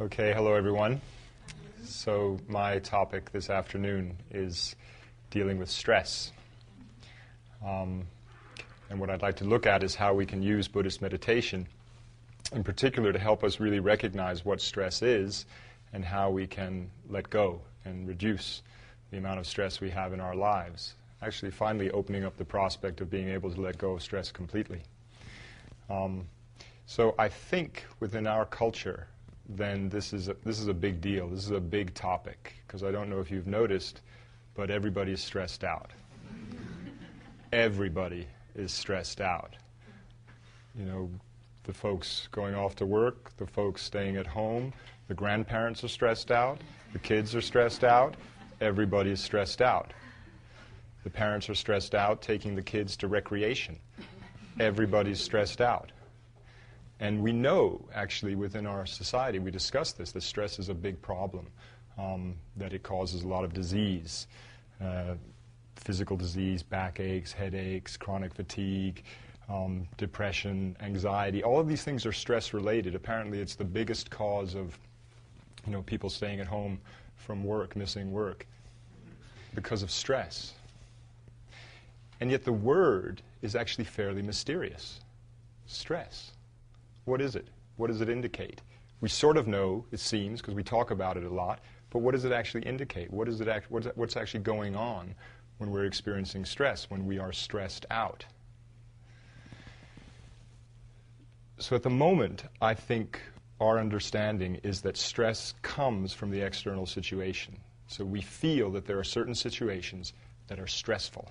Okay, hello everyone. So my topic this afternoon is dealing with stress. And what I'd like to look at is how we can use Buddhist meditation, in particular to help us really recognize what stress is and how we can let go and reduce the amount of stress we have in our lives. Actually, finally opening up the prospect of being able to let go of stress completely. So I think within our culture, then this is a big deal. This is a big topic, because I don't know if you've noticed, but everybody is stressed out. Everybody is stressed out. You know, the folks going off to work, the folks staying at home, the grandparents are stressed out, the kids are stressed out, everybody is stressed out. The parents are stressed out taking the kids to recreation. Everybody's stressed out. And we know, actually, within our society, we discuss this, that stress is a big problem, that it causes a lot of disease, physical disease, backaches, headaches, chronic fatigue, depression, anxiety. All of these things are stress-related. Apparently, it's the biggest cause of, people staying at home from work, missing work, because of stress. And yet the word is actually fairly mysterious. Stress. What is it? What does it indicate? We sort of know, it seems, because we talk about it a lot, but what does it actually indicate? What's actually going on when we're experiencing stress, when we are stressed out? So at the moment, I think our understanding is that stress comes from the external situation. So we feel that there are certain situations that are stressful.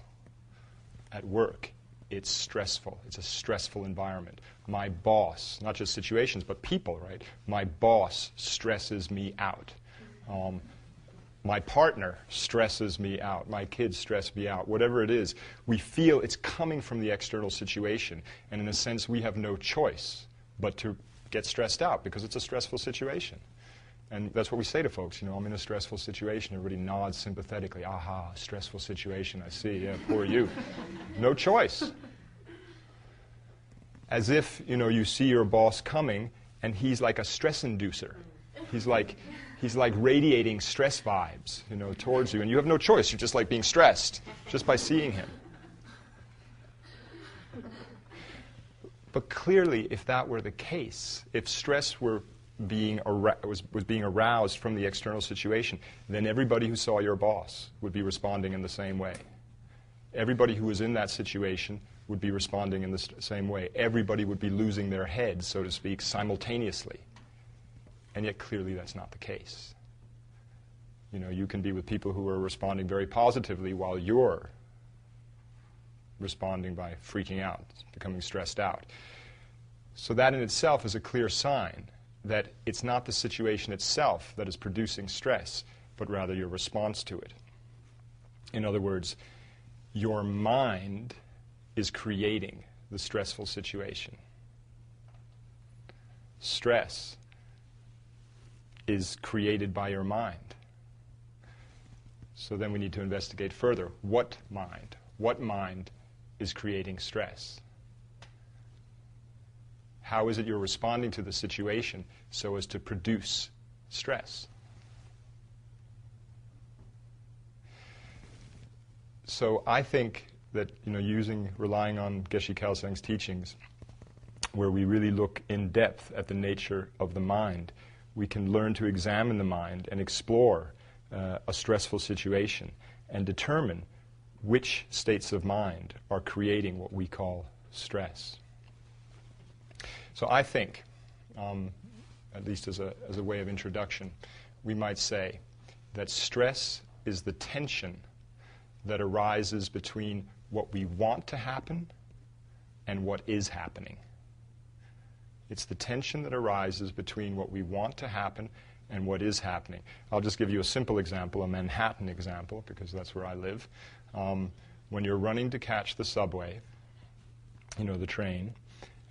At work, it's stressful. It's a stressful environment. My boss, not just situations, but people, right? My boss stresses me out. My partner stresses me out. My kids stress me out. Whatever it is, we feel it's coming from the external situation. And in a sense, we have no choice but to get stressed out because it's a stressful situation. And that's what we say to folks, I'm in a stressful situation. Everybody nods sympathetically. Aha, stressful situation, I see. Yeah, poor you. No choice. As if, you see your boss coming and he's like a stress inducer. He's like radiating stress vibes, towards you. And you have no choice. You're just like being stressed just by seeing him. But clearly, if that were the case, if stress were was being aroused from the external situation, then everybody who saw your boss would be responding in the same way. Everybody who was in that situation would be responding in the same way. Everybody would be losing their heads, so to speak, simultaneously. And yet clearly that's not the case. You can be with people who are responding very positively while you're responding by freaking out, becoming stressed out. So that in itself is a clear sign that it's not the situation itself that is producing stress, but rather your response to it. In other words, your mind is creating the stressful situation. Stress is created by your mind. So then we need to investigate further. What mind? What mind is creating stress? How is it you're responding to the situation so as to produce stress? So I think that, relying on Geshe Kelsang's teachings, where we really look in depth at the nature of the mind, we can learn to examine the mind and explore a stressful situation and determine which states of mind are creating what we call stress. So I think, at least as a way of introduction, we might say that stress is the tension that arises between what we want to happen and what is happening. It's the tension that arises between what we want to happen and what is happening. I'll just give you a simple example, a Manhattan example, because that's where I live. When you're running to catch the subway, the train,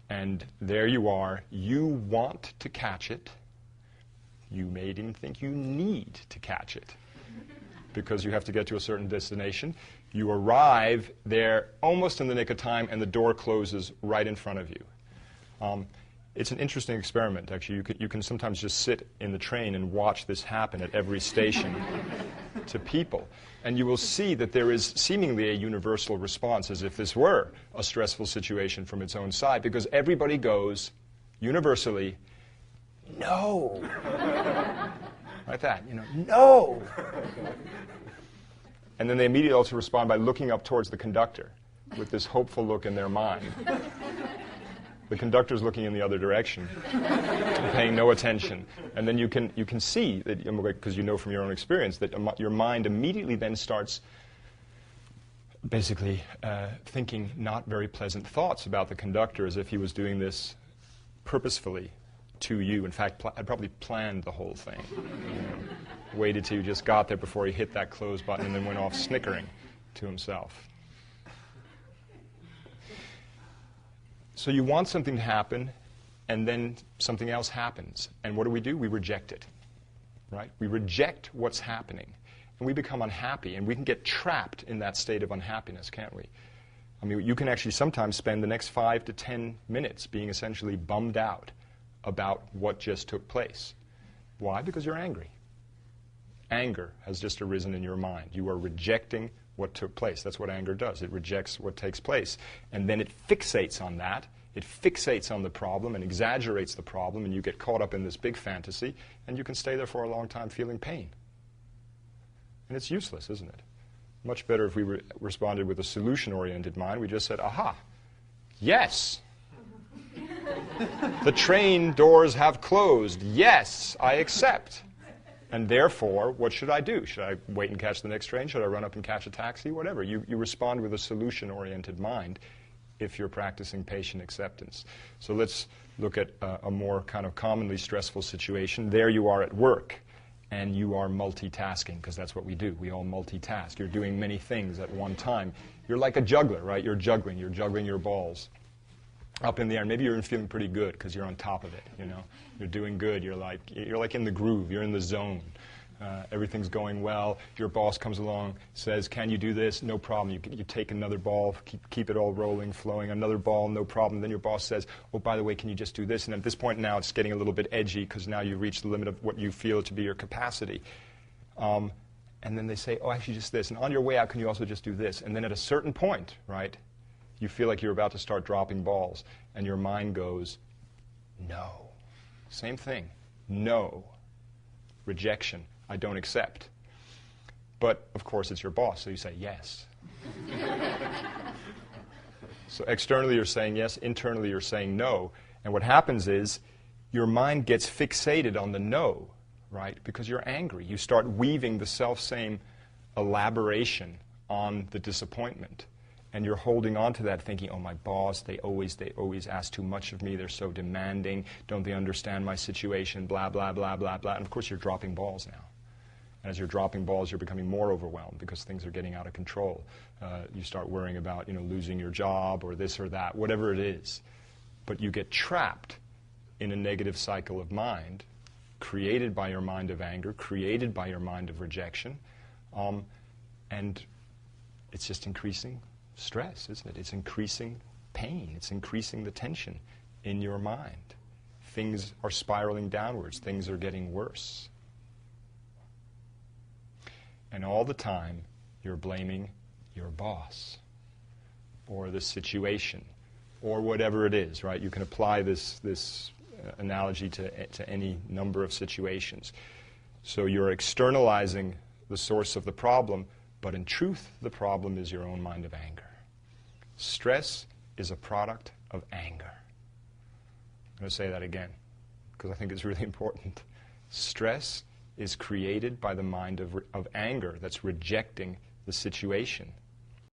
and there you are, you want to catch it. You may even think you need to catch it because you have to get to a certain destination. You arrive there almost in the nick of time, and the door closes right in front of you. It's an interesting experiment, actually. You can sometimes just sit in the train and watch this happen at every station to people. And you will see that there is seemingly a universal response, as if this were a stressful situation from its own side, because everybody goes universally, no. Like that, no. And then they immediately also respond by looking up towards the conductor with this hopeful look in their mind. The conductor's looking in the other direction, paying no attention. And then you can see that, because you know from your own experience, that your mind immediately then starts basically thinking not very pleasant thoughts about the conductor, as if he was doing this purposefully to you. In fact, I'd probably planned the whole thing. Waited till you just got there before he hit that close button and then went off snickering to himself. So you want something to happen, and then something else happens. And what do? We reject it, right? We reject what's happening, and we become unhappy, and we can get trapped in that state of unhappiness, can't we? I mean, you can actually sometimes spend the next 5 to 10 minutes being essentially bummed out about what just took place. Why? Because you're angry. Anger has just arisen in your mind. You are rejecting what took place. That's what anger does. It rejects what takes place. And then it fixates on that. It fixates on the problem and exaggerates the problem, and you get caught up in this big fantasy, and you can stay there for a long time feeling pain. And it's useless, isn't it? Much better if we responded with a solution-oriented mind. We just said, aha, yes. The train doors have closed. Yes, I accept. And therefore, what should I do? Should I wait and catch the next train? Should I run up and catch a taxi? Whatever. You respond with a solution-oriented mind if you're practicing patient acceptance. So let's look at a more kind of commonly stressful situation. There you are at work, and you are multitasking, because that's what we do. We all multitask. You're doing many things at one time. You're like a juggler, right? You're juggling your balls up in the air. Maybe you're even feeling pretty good because you're on top of it, You're doing good. You're like in the groove. You're in the zone. Everything's going well. Your boss comes along, says, can you do this? No problem. You take another ball, keep it all rolling, flowing. Another ball, no problem. Then your boss says, oh, by the way, can you just do this? And at this point now it's getting a little bit edgy because now you've reached the limit of what you feel to be your capacity. And then they say, oh, actually just this. And on your way out, can you also just do this? And then at a certain point, right, you feel like you're about to start dropping balls, and your mind goes, no. Same thing. No. Rejection. I don't accept. But, of course, it's your boss, so you say yes. So externally you're saying yes, internally you're saying no. And what happens is your mind gets fixated on the no, right, because you're angry. You start weaving the self-same elaboration on the disappointment. And you're holding on to that thinking, oh, my boss, they always ask too much of me. They're so demanding. Don't they understand my situation? Blah, blah, blah, blah, blah. And, of course, you're dropping balls now. And as you're dropping balls, you're becoming more overwhelmed because things are getting out of control. You start worrying about, losing your job or this or that, whatever it is. But you get trapped in a negative cycle of mind created by your mind of anger, created by your mind of rejection. And it's just increasing stress, isn't it? It's increasing pain. It's increasing the tension in your mind. Things are spiraling downwards. Things are getting worse. And all the time, you're blaming your boss or the situation or whatever it is, right? You can apply this analogy to any number of situations. So you're externalizing the source of the problem, but in truth, the problem is your own mind of anger. Stress is a product of anger. I'm going to say that again, because I think it's really important. Stress is created by the mind of anger that's rejecting the situation.